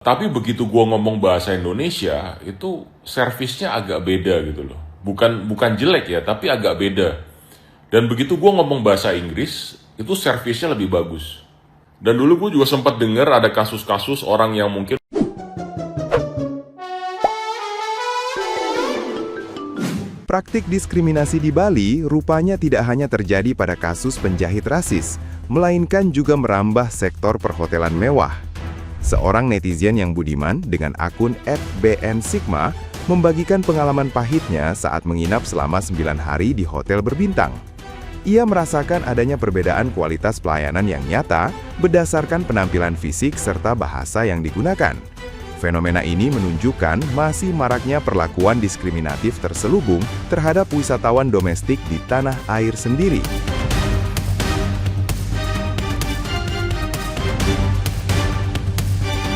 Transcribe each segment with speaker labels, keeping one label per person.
Speaker 1: Tapi begitu gua ngomong bahasa Indonesia, itu servisnya agak beda gitu loh. Bukan jelek ya, tapi agak beda. Dan begitu gua ngomong bahasa Inggris, itu servisnya lebih bagus. Dan dulu gue juga sempat dengar ada kasus-kasus orang yang mungkin
Speaker 2: Praktik diskriminasi di Bali rupanya tidak hanya terjadi pada kasus penjahit rasis, melainkan juga merambah sektor perhotelan mewah. Seorang netizen yang budiman dengan akun @bnsigma membagikan pengalaman pahitnya saat menginap selama 9 hari di hotel berbintang. Ia merasakan adanya perbedaan kualitas pelayanan yang nyata berdasarkan penampilan fisik serta bahasa yang digunakan. Fenomena ini menunjukkan masih maraknya perlakuan diskriminatif terselubung terhadap wisatawan domestik di tanah air sendiri.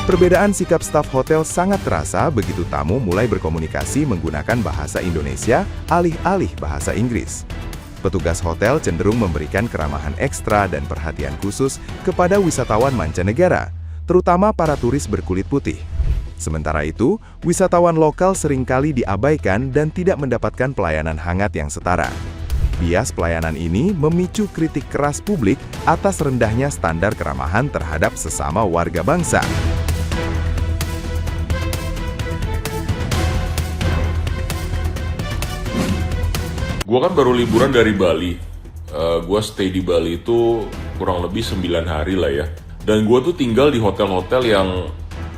Speaker 2: Perbedaan sikap staf hotel sangat terasa begitu tamu mulai berkomunikasi menggunakan bahasa Indonesia alih-alih bahasa Inggris. Petugas hotel cenderung memberikan keramahan ekstra dan perhatian khusus kepada wisatawan mancanegara, terutama para turis berkulit putih. Sementara itu, wisatawan lokal seringkali diabaikan dan tidak mendapatkan pelayanan hangat yang setara. Bias pelayanan ini memicu kritik keras publik atas rendahnya standar keramahan terhadap sesama warga bangsa.
Speaker 1: gue kan baru liburan dari Bali. Gue stay di Bali itu kurang lebih 9 hari lah ya. Dan gue tuh tinggal di hotel-hotel yang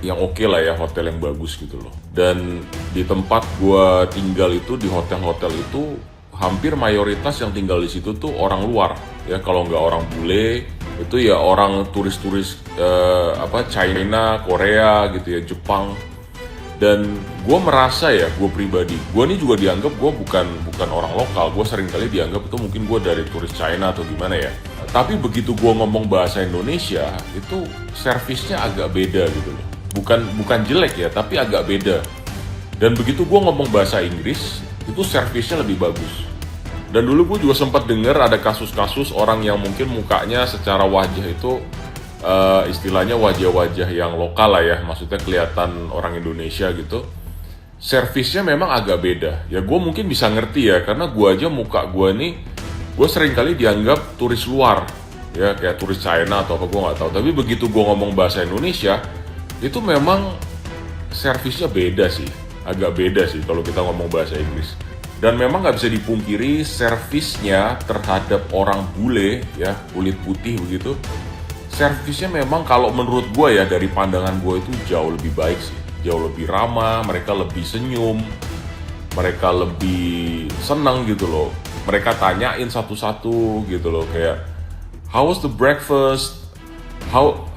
Speaker 1: oke lah ya, hotel yang bagus gitu loh. Dan di tempat gue tinggal itu, di hotel-hotel itu, hampir mayoritas yang tinggal di situ tuh orang luar. Ya kalau nggak orang bule, itu ya orang turis-turis China, Korea gitu ya, Jepang. Dan gue merasa ya, gue pribadi, gue ini juga dianggap gue bukan orang lokal. Gue seringkali dianggap itu mungkin gue dari turis China atau gimana ya. Tapi begitu gue ngomong bahasa Indonesia, itu servisnya agak beda gitu loh. Bukan jelek ya, tapi agak beda. Dan begitu gue ngomong bahasa Inggris, itu servisnya lebih bagus. Dan dulu gue juga sempat dengar ada kasus-kasus orang yang mungkin mukanya secara wajah itu istilahnya wajah-wajah yang lokal lah ya, maksudnya kelihatan orang Indonesia gitu. Servisnya memang agak beda. Ya gue mungkin bisa ngerti ya, karena gue aja muka gue nih, gue sering kali dianggap turis luar, ya kayak turis China atau apa gue nggak tahu. Tapi begitu gue ngomong bahasa Indonesia, itu memang servisnya beda sih, agak beda sih kalau kita ngomong bahasa Inggris. Dan memang nggak bisa dipungkiri servisnya terhadap orang bule ya, kulit putih begitu. Servisnya memang kalau menurut gue ya, dari pandangan gue itu jauh lebih baik sih. Jauh lebih ramah, mereka lebih senyum, mereka lebih senang gitu loh. Mereka tanyain satu-satu gitu loh, kayak how was the breakfast,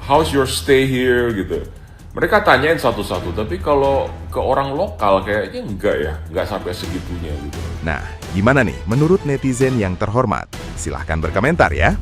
Speaker 1: how's your stay here gitu. Mereka tanyain satu-satu, tapi kalau ke orang lokal kayaknya enggak ya, enggak sampai segitunya gitu.
Speaker 2: Nah, gimana nih menurut netizen yang terhormat? Silahkan berkomentar ya.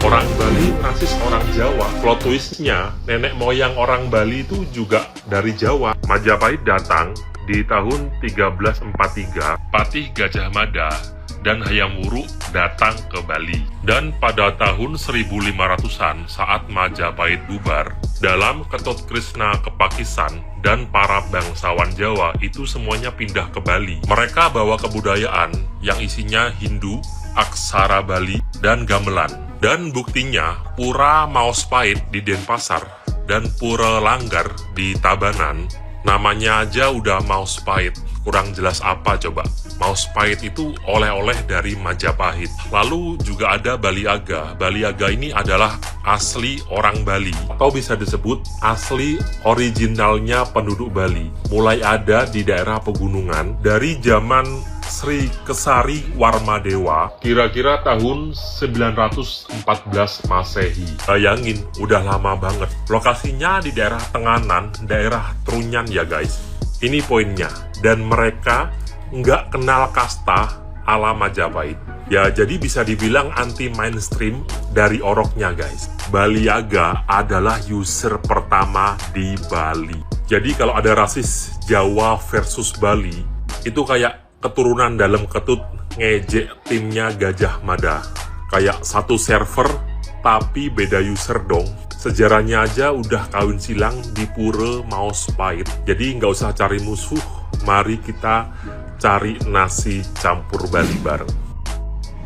Speaker 3: Orang Bali rasis orang Jawa. Plot twistnya, nenek moyang orang Bali itu juga dari Jawa. Majapahit datang di tahun 1343. Patih Gajah Mada dan Hayam Wuruk datang ke Bali. Dan pada tahun 1500-an saat Majapahit bubar, dalam Ketut Krishna Kepakisan dan para bangsawan Jawa itu semuanya pindah ke Bali. Mereka bawa kebudayaan yang isinya Hindu, aksara Bali, dan gamelan. Dan buktinya, Pura Maospait di Denpasar dan Pura Langgar di Tabanan, namanya aja udah Maospait. Kurang jelas apa coba? Maospait itu oleh-oleh dari Majapahit. Lalu juga ada Baliaga. Baliaga ini adalah asli orang Bali, atau bisa disebut asli originalnya penduduk Bali. Mulai ada di daerah pegunungan dari zaman Sri Kesari Warmadewa, kira-kira tahun 914 Masehi. Bayangin, udah lama banget. Lokasinya di daerah Tenganan, daerah Trunyan ya guys. Ini poinnya. Dan mereka nggak kenal kasta ala Majapahit. Ya, jadi bisa dibilang anti-mainstream dari oroknya guys. Baliaga adalah user pertama di Bali. Jadi kalau ada rasis Jawa versus Bali, itu kayak keturunan dalam ketut ngejek timnya Gajah Mada. Kayak satu server tapi beda user dong. Sejarahnya aja udah kawin silang di Pura Maospahit. Jadi nggak usah cari musuh, mari kita cari nasi campur Bali bareng.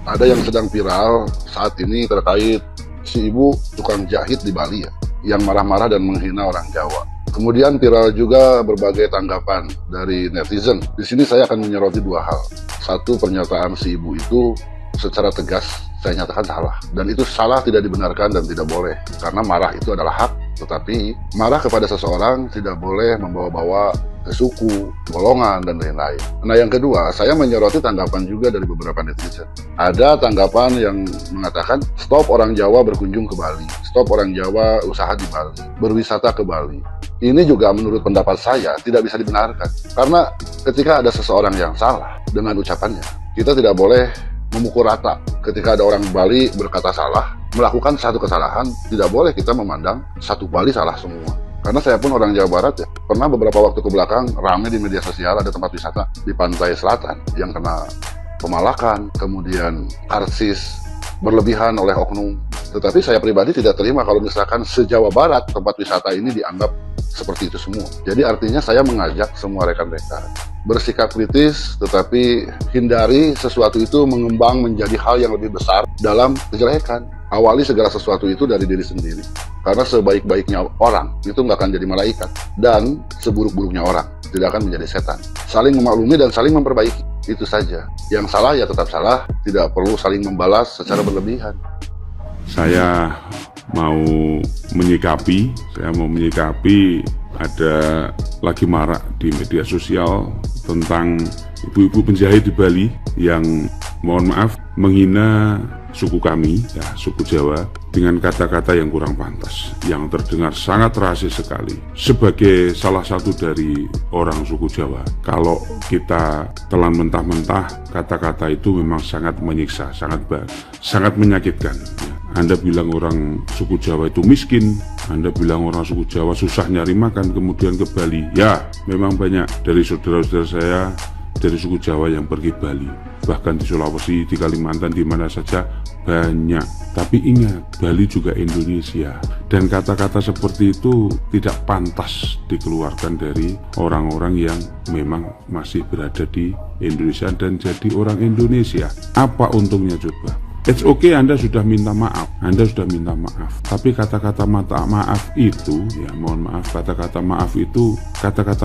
Speaker 4: Ada yang sedang viral saat ini terkait si ibu tukang jahit di Bali ya, yang marah-marah dan menghina orang Jawa. Kemudian viral juga berbagai tanggapan dari netizen. Di sini saya akan menyoroti dua hal. Satu, pernyataan si ibu itu secara tegas saya nyatakan salah. Dan itu salah tidak dibenarkan dan tidak boleh. Karena marah itu adalah hak. Tetapi marah kepada seseorang tidak boleh membawa-bawa ke suku, golongan, dan lain-lain. Nah yang kedua, saya menyoroti tanggapan juga dari beberapa netizen. Ada tanggapan yang mengatakan, stop orang Jawa berkunjung ke Bali, stop orang Jawa usaha di Bali, berwisata ke Bali. Ini juga menurut pendapat saya tidak bisa dibenarkan. Karena ketika ada seseorang yang salah dengan ucapannya, kita tidak boleh memukul rata. Ketika ada orang Bali berkata salah, melakukan satu kesalahan, tidak boleh kita memandang satu Bali salah semua. Karena saya pun orang Jawa Barat ya, pernah beberapa waktu ke belakang ramai di media sosial ada tempat wisata di pantai selatan yang kena pemalakan, kemudian karsis berlebihan oleh oknum. Tetapi saya pribadi tidak terima kalau misalkan se-Jawa Barat tempat wisata ini dianggap seperti itu semua. Jadi artinya saya mengajak semua rekan-rekan bersikap kritis, tetapi hindari sesuatu itu mengembang menjadi hal yang lebih besar dalam kejelekan. Awali segala sesuatu itu dari diri sendiri. Karena sebaik-baiknya orang itu nggak akan jadi malaikat. Dan seburuk-buruknya orang tidak akan menjadi setan. Saling memaklumi dan saling memperbaiki. Itu saja. Yang salah ya tetap salah. Tidak perlu saling membalas secara berlebihan.
Speaker 5: Saya mau menyikapi ada lagi marak di media sosial tentang ibu-ibu penjahit di Bali yang mohon maaf menghina suku kami, ya suku Jawa, dengan kata-kata yang kurang pantas, yang terdengar sangat rasis sekali. Sebagai salah satu dari orang suku Jawa, kalau kita telan mentah-mentah, kata-kata itu memang sangat menyiksa, sangat menyakitkan. Ya. Anda bilang orang suku Jawa itu miskin, Anda bilang orang suku Jawa susah nyari makan, kemudian ke Bali. Ya, memang banyak dari saudara-saudara saya dari suku Jawa yang pergi Bali, bahkan di Sulawesi, di Kalimantan, di mana saja banyak. Tapi ingat, Bali juga Indonesia, dan kata-kata seperti itu tidak pantas dikeluarkan dari orang-orang yang memang masih berada di Indonesia dan jadi orang Indonesia. Apa untungnya coba? It's okay, Anda sudah minta maaf, tapi kata-kata maaf itu, ya mohon maaf, kata-kata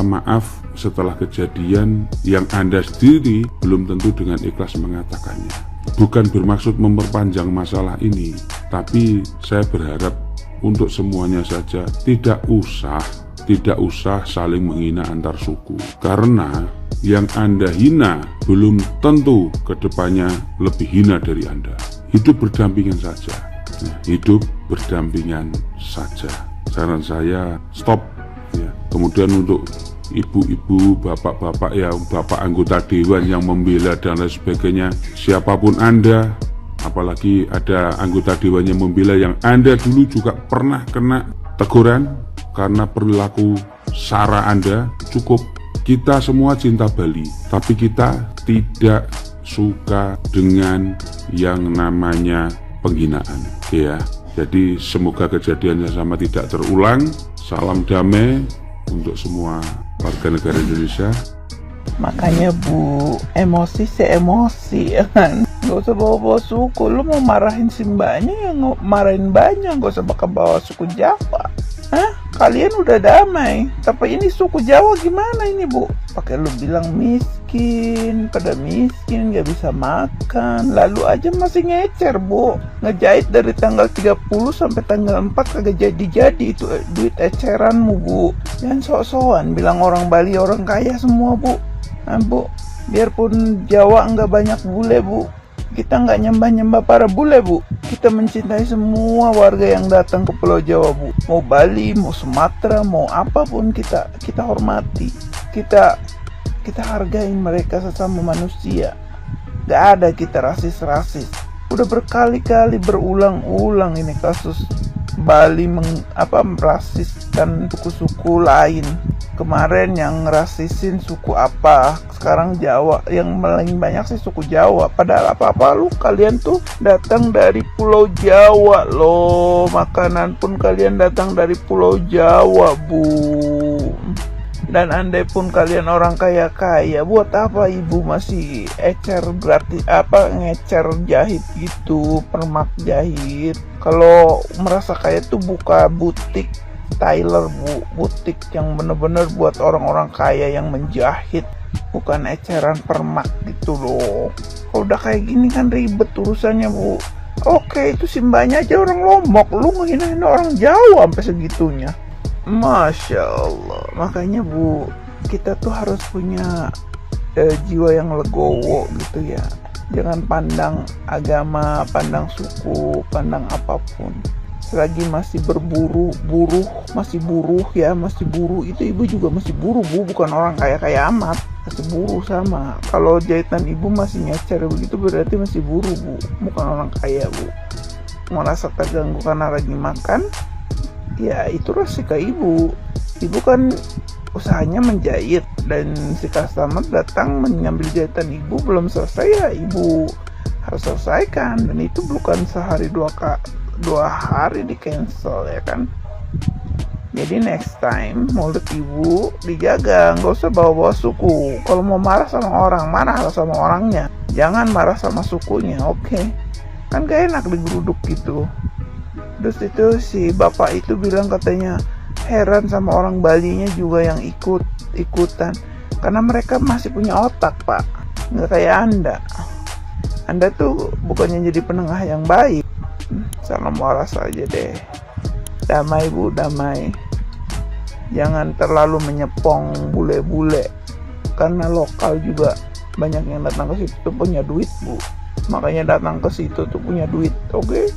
Speaker 5: maaf setelah kejadian yang Anda sendiri belum tentu dengan ikhlas mengatakannya. Bukan bermaksud memperpanjang masalah ini, tapi saya berharap untuk semuanya saja tidak usah saling menghina antar suku, karena yang Anda hina belum tentu kedepannya lebih hina dari Anda. Hidup berdampingan saja. Saran saya stop. Ya. Kemudian untuk ibu-ibu, bapak-bapak, ya bapak anggota dewan yang membela dan lain sebagainya, siapapun Anda, apalagi ada anggota dewan yang membela yang Anda dulu juga pernah kena teguran karena perilaku sara Anda, cukup. Kita semua cinta Bali, tapi kita tidak suka dengan yang namanya penghinaan, ya. Jadi semoga kejadian yang sama tidak terulang. Salam damai untuk semua warga negara Indonesia.
Speaker 6: Makanya Bu, emosi ya kan. Gak usah bawa-bawa suku. Lu mau marahin si mbaknya, yang marahin mbaknya. Gak usah bawa suku Jawa. Kalian udah damai, tapi ini suku Jawa gimana ini Bu? Pakai lu bilang miskin, pada miskin gak bisa makan, lalu aja masih ngecer Bu. Ngejahit dari tanggal 30 sampai tanggal 4 kagak jadi-jadi, itu duit eceranmu Bu. Jangan sok-sokan bilang orang Bali orang kaya semua Bu. Bu, biarpun Jawa nggak banyak bule Bu, kita nggak nyembah-nyembah para bule Bu. Kita mencintai semua warga yang datang ke Pulau Jawa Bu. Mau Bali, mau Sumatera, mau apapun kita hormati. Kita hargain mereka sesama manusia. Gak ada kita rasis-rasis. Udah berkali-kali berulang-ulang ini kasus Bali merasiskan suku-suku lain. Kemarin yang ngerasisin suku apa, sekarang Jawa. Yang paling banyak sih suku Jawa. Padahal apa-apa lu, kalian tuh datang dari Pulau Jawa loh. Makanan pun kalian datang dari Pulau Jawa, Bu. Dan andai pun kalian orang kaya-kaya, buat apa ibu masih ecer gratis, ngecer jahit gitu, permak jahit? Kalau merasa kaya tuh buka butik tailor, Bu. Butik yang bener-bener buat orang-orang kaya yang menjahit, bukan eceran permak gitu loh. Kalau udah kayak gini kan ribet urusannya, Bu. Oke, itu Simbanya aja orang Lombok, lu ngehina orang Jawa sampai segitunya. Masya Allah. Makanya Bu, kita tuh harus punya jiwa yang legowo gitu ya. Jangan pandang agama, pandang suku, pandang apapun. Selagi masih masih buruh, itu ibu juga masih buruh, Bu. Bukan orang kaya amat, masih buruh sama. Kalau jahitan ibu masih nyecer begitu berarti masih buruh, Bu. Bukan orang kaya, Bu. Merasa terganggu karena lagi makan, ya itu resiko ibu. Ibu kan usahanya menjahit, dan si customer datang mengambil jahitan ibu belum selesai, ya ibu harus selesaikan. Dan itu bukan sehari dua hari di cancel, ya kan. Jadi next time mulut ibu dijaga, nggak usah bawa-bawa suku. Kalau mau marah sama orang, marah sama orangnya, jangan marah sama sukunya, oke? Kan gak enak digeruduk gitu. Terus itu si bapak itu bilang katanya heran sama orang Balinya juga yang ikutan, karena mereka masih punya otak, Pak. Nggak kayak Anda tuh bukannya jadi penengah yang baik. Salam waras aja deh. Damai, Bu, damai. Jangan terlalu menyepong bule-bule, karena lokal juga banyak yang datang ke situ punya duit, Bu. Makanya datang ke situ tuh punya duit, oke?